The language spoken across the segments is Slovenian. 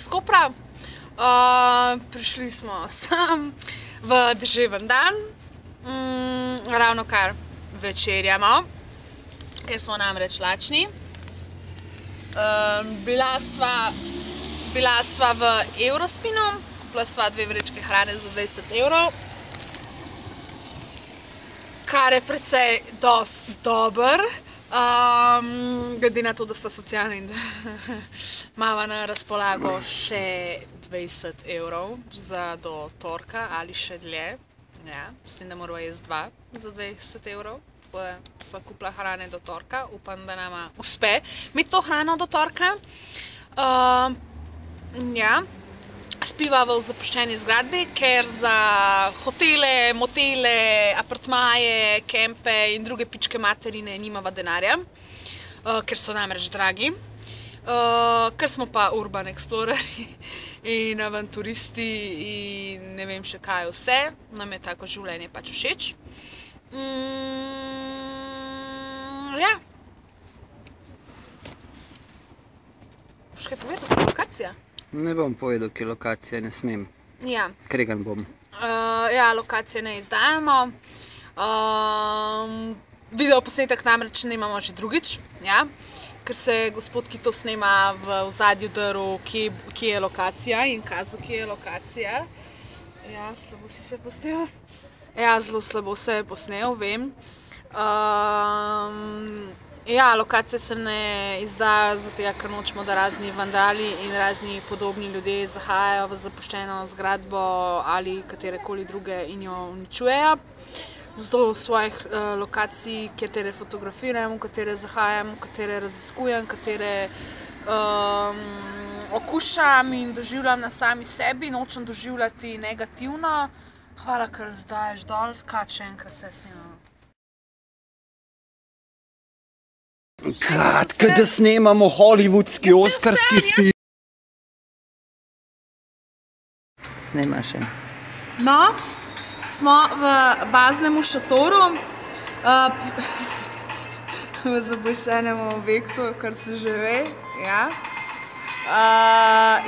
iz Kopra. Prišli smo sem v deževen dan, ravno kar večerjamo, ker smo namreč lačni. Bila sva v Eurospinu, kupila sva 2 vrečke hrane za 20 evrov, kar je precej dosti dober, glede na to, da sta socialna in da imava na razpolago še 20 evrov do torka ali še dlje. Ja, mislim, da morava jesti 2 za 20 evrov. Sva kupila hrane do torka, upam, da nama uspe imeti to hrano do torka. Ja, spiva v zapuščeni zgradbi, ker za hotele, motele, apartmaje, kempe in druge pičke materine nimava denarja, ker so namreč dragi. Ker smo pa urban explorerji in avanturisti in ne vem še kaj vse, nam je tako življenje pač všeč. Ja. Boš kaj povedal, kje je lokacija? Ne bom povedal, kje je lokacija, ne smem. Ja. Kregan bom. Ja, lokacije ne izdajamo. Video posnetek namreč snemamo že drugič, ja. Ker se je gospod, ki to snema, v ozadju drl, kje je lokacija in kazal, kje je lokacija. Ja, slabo si se posnel. Ja, zelo slabo se je posnel, vem. Ja, lokacije se ne izdajo, zato ker nočemo, da razni vandali in razni podobni ljudje zahajajo v zapuščeno zgradbo ali katerekoli druge in jo uničujejo. Zato svojih lokacij, katere fotografiram, katere zahajam, katere raziskujem, katere okušam in doživljam na sami sebi, nočem doživljati negativno. Hvala, ker daješ dol, še enkrat se snemamo. Kratka, da snemamo hollywoodski, oskarski film. Snema še. No, smo v baznemu šatoru, v zapuščenem objektu, kar se že ve, ja.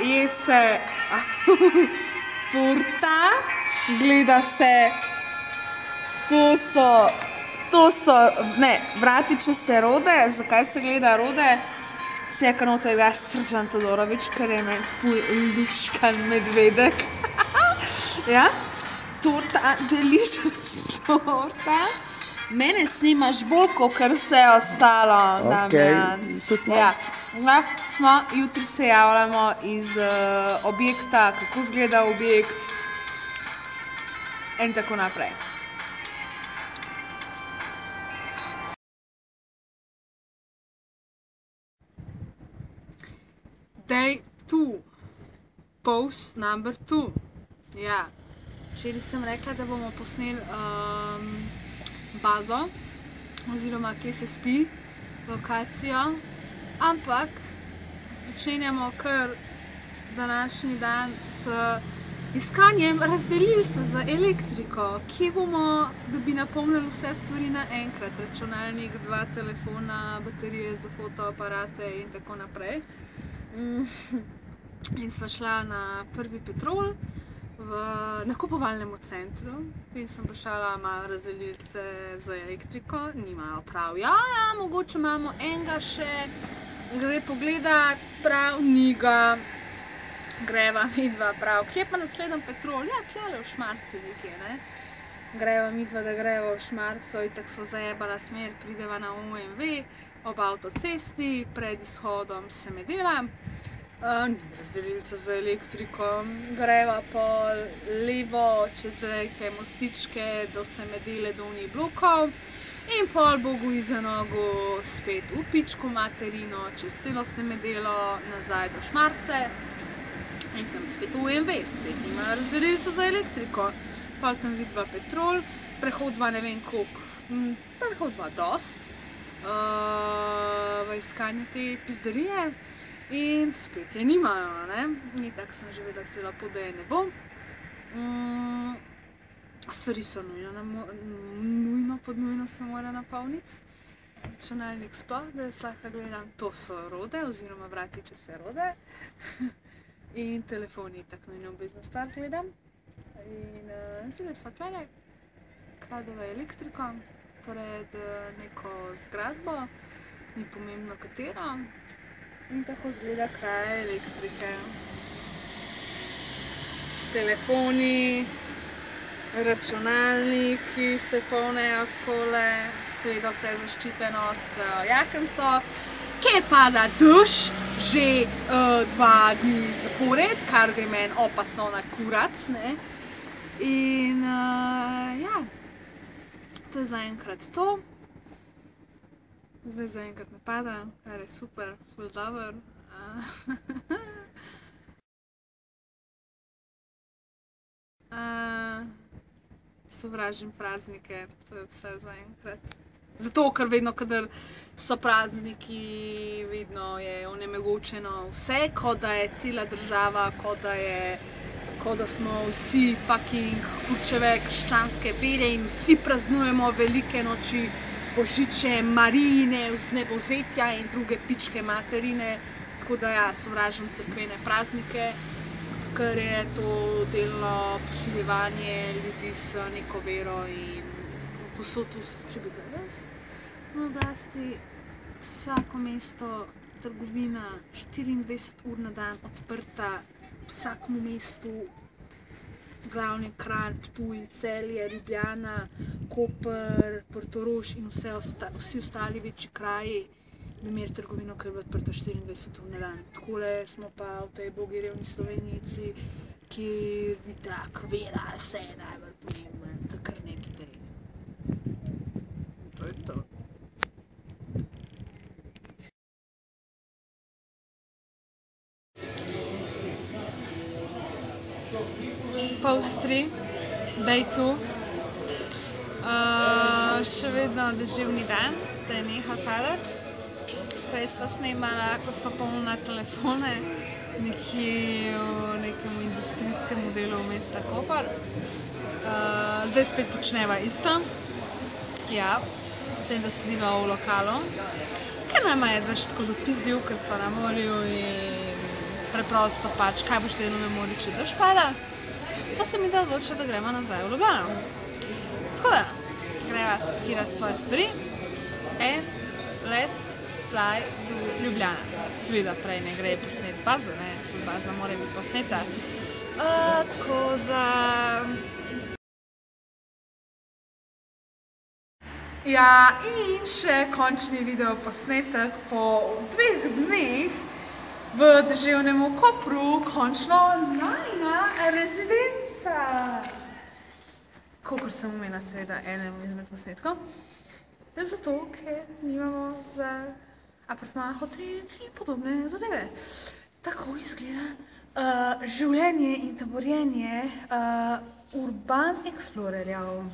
Je se torta, gleda se, vratiče se rode. Zakaj se gleda rode? Se je kar noter ga Srđan Todorović, ker je meni ful luškan medvedek. Ja, torta, delicious torta. Mene snimaš bolj, kakor vse ostalo, Damjan. Ja, jutri se javljamo iz objekta, kako izgleda objekt in tako naprej. Day 2. Post number 2. Ja, včeraj sem rekla, da bomo posneli bazo, oziroma kje se spi, lokacijo, ampak začenjamo kar današnji dan s iskanjem razdelilca za elektriko, kje bomo, da bi napomnili vse stvari naenkrat, računalnik, 2 telefona, baterije za fotoaparate in tako naprej. In sva šla na prvi Petrol v nakupovalnemu centru in sem vprašala, imajo razdelilce za elektriko, nimajo prav. Ja, mogoče imamo enega še, gre pogledat, prav ni ga, greva midva prav. Kje pa naslednji Petrol? Ja, kjele v Šmarci nekje, ne? Greva midva, da greva v Šmarco, itak so zajebala smer, prideva na OMV, ob avtocesti, pred izhodom Seveda. Razdelilca za elektriko, greva po levo, čez reke mostičke do Sevede, do unih blokov in pol Bogu iza nogu spet v pičko materino, čez celo Sevedelo, nazaj do Šmarce in tam spet v OMV, spet nima razdelilca za elektriko. Pol tam vidva Petrol, prehodva ne vem koliko, prehodva dost v iskanju te pizderije. In spet je nimajo, ne? In tako sem že vedela cela pot, da je ne bo. Stvari so nujno, pod nujno se mora napolniti. Računalnik sploh, da jaz lahko gledam. To so rode, oziroma vratiče se rode. In telefon je tako nujno obvezna stvar, zgledam. In zdaj sva tukaj, kradeva elektriko pred neko zgradbo, ni pomembno katero. In tako zgleda kraj elektrike. Telefoni, računalniki se polnejo takole, seveda vse zaščiteno s jakenco. Ker pada dež že 2 dni zapored, kar gre meni opasno na kurac, ne. In ja, to je zaenkrat to. Zdaj zaenkrat ne pada, kar je super, ful dobro. Sovražim praznike, to je vse zaenkrat. Zato, ker vedno, kadar so prazniki, vedno je onemogočeno vse, kot da je cela država, kot da smo vsi fucking kurčeve krščanske vere in vsi praznujemo velike noči, božiče, marine, vznebovzetja in druge pičke materine. Tako da ja, sovražim cerkvene praznike, ker je to delno posiljevanje ljudi s neko vero in posod, če bi bila jaz na oblasti, vsako mesto, trgovina 24 ur na dan odprta, vsakemu mestu, glavni Kranj, Ptuj, Celje, Ljubljana, Koper, Portorož in vsi ostali večji kraji bi imeli trgovino, ki je bila odprta 24 ur na dan. Takole smo pa v tej bogi revni Slovenici, kjer bi tako vera vse najbolj pomembno, to kar nekaj gre. To je to. Polstri, Letu, še vedno deževni dan, zdaj je nehal padati. Prej sva snemala, ko sva polnila telefone, nekje v nekem industrijskem delu mesta Kopru. Zdaj spet počneva isto. Ja, s tem, da sediva v lokalu. Ker nama je daš tako dopizdil, ker sva na morju in preprosto pač, kaj boš delal na morju, če daš pada. Sva se mi da odločila, da gremo nazaj v Ljubljano. Tako da, greva spakirati svoje stvari and let's fly to Ljubljane. Seveda prej ne gre posnet baza, ne, baza mora biti posneta. Tako da... Ja, in še končni video posnetek po 2 dneh v deževnem Kopru, končno najina rezidenca. Kakor sem omenila seveda enem izmed posnetkov. Zato, ker nimamo za apartma, hotel in podobne zadeve. Tako izgleda življenje in taborjenje urban explorerjev.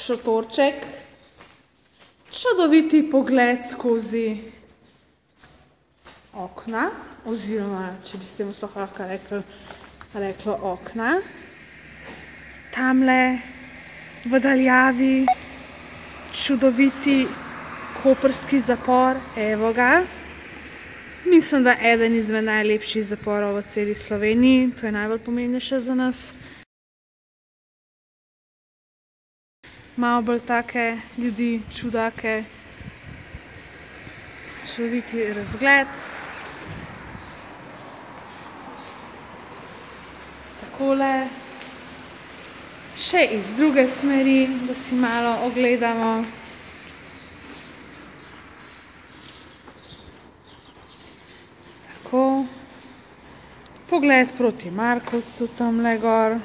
Šotorček, čudoviti pogled skozi okna, oziroma, če bi s tem sploh lahko reklo okna. Tamle v daljavi čudoviti koprski zapor, evo ga. Mislim, da eden izmed najlepših zaporov v celi Sloveniji, to je najbolj pomembnejše za nas. Malo bolj take ljudi, čudake, čudoviti razgled. Takole. Še iz druge smeri, da si malo ogledamo. Tako. Pogled proti Markovcu tamle gor.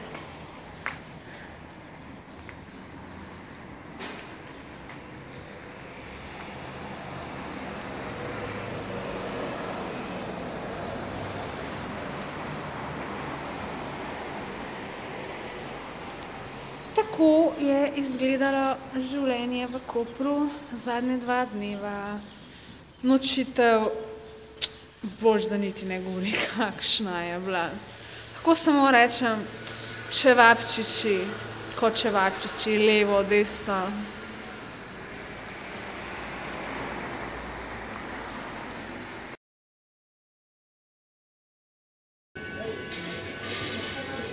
Tako je izgledalo življenje v Kopru zadnje 2 dneva. Nočitev, bož da niti ne govori, kakšna je bila. Lahko samo rečem, čevapčiči, kot čevapčiči, levo, desno.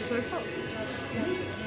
to je to.